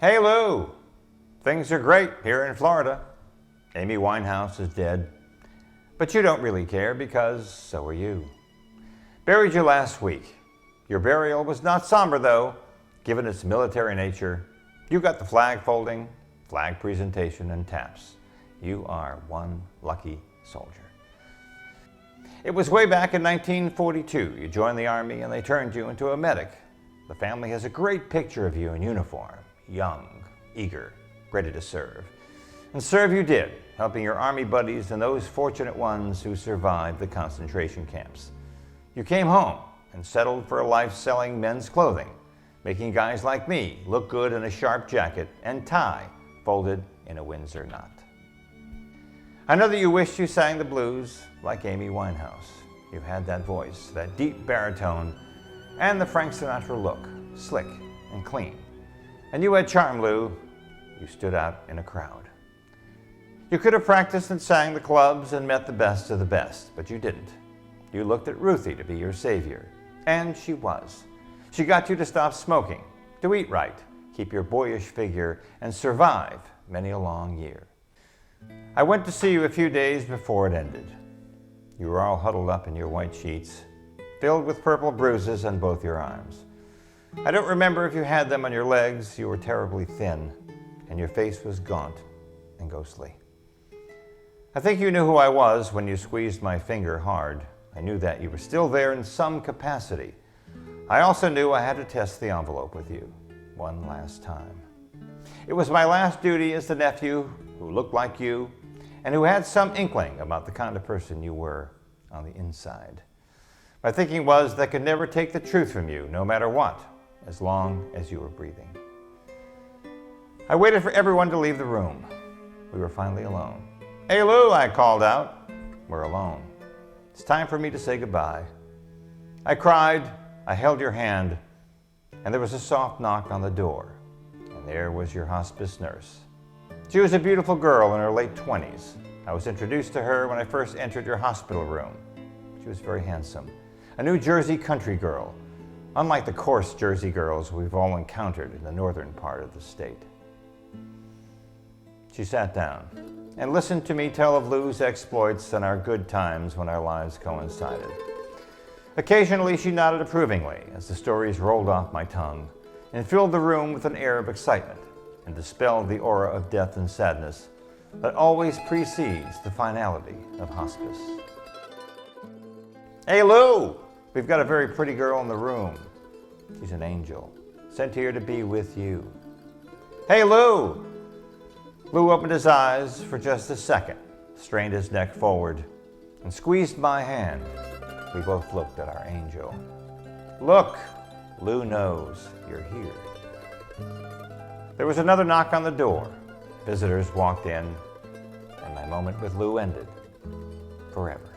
Hey Lou, things are great here in Florida. Amy Winehouse is dead. But you don't really care because so are you. Buried you last week. Your burial was not somber though, given its military nature. You got the flag folding, flag presentation, and taps. You are one lucky soldier. It was way back in 1942. You joined the Army and they turned you into a medic. The family has a great picture of you in uniform, young, eager, ready to serve. And serve you did, helping your Army buddies and those fortunate ones who survived the concentration camps. You came home and settled for a life selling men's clothing, making guys like me look good in a sharp jacket and tie folded in a Windsor knot. I know that you wished you sang the blues like Amy Winehouse. You had that voice, that deep baritone, and the Frank Sinatra look, slick and clean. And you had charm, Lou. You stood out in a crowd. You could have practiced and sang the clubs and met the best of the best, but you didn't. You looked at Ruthie to be your savior, and she was. She got you to stop smoking, to eat right, keep your boyish figure, and survive many a long year. I went to see you a few days before it ended. You were all huddled up in your white sheets, filled with purple bruises on both your arms. I don't remember if you had them on your legs. You were terribly thin, and your face was gaunt and ghostly. I think you knew who I was when you squeezed my finger hard. I knew that you were still there in some capacity. I also knew I had to test the envelope with you one last time. It was my last duty as the nephew who looked like you and who had some inkling about the kind of person you were on the inside. My thinking was that I could never take the truth from you, no matter what, as long as you were breathing. I waited for everyone to leave the room. We were finally alone. "Hey Lou," I called out. "We're alone. It's time for me to say goodbye." I cried, I held your hand, and there was a soft knock on the door, and there was your hospice nurse. She was a beautiful girl in her late 20s. I was introduced to her when I first entered your hospital room. She was very handsome, a New Jersey country girl, unlike the coarse Jersey girls we've all encountered in the northern part of the state. She sat down and listened to me tell of Lou's exploits and our good times when our lives coincided. Occasionally she nodded approvingly as the stories rolled off my tongue and filled the room with an air of excitement and dispelled the aura of death and sadness that always precedes the finality of hospice. "Hey Lou, we've got a very pretty girl in the room. She's an angel, sent here to be with you." "Hey Lou!" Lou opened his eyes for just a second, strained his neck forward, and squeezed my hand. We both looked at our angel. "Look, Lou knows you're here." There was another knock on the door. Visitors walked in, and my moment with Lou ended forever.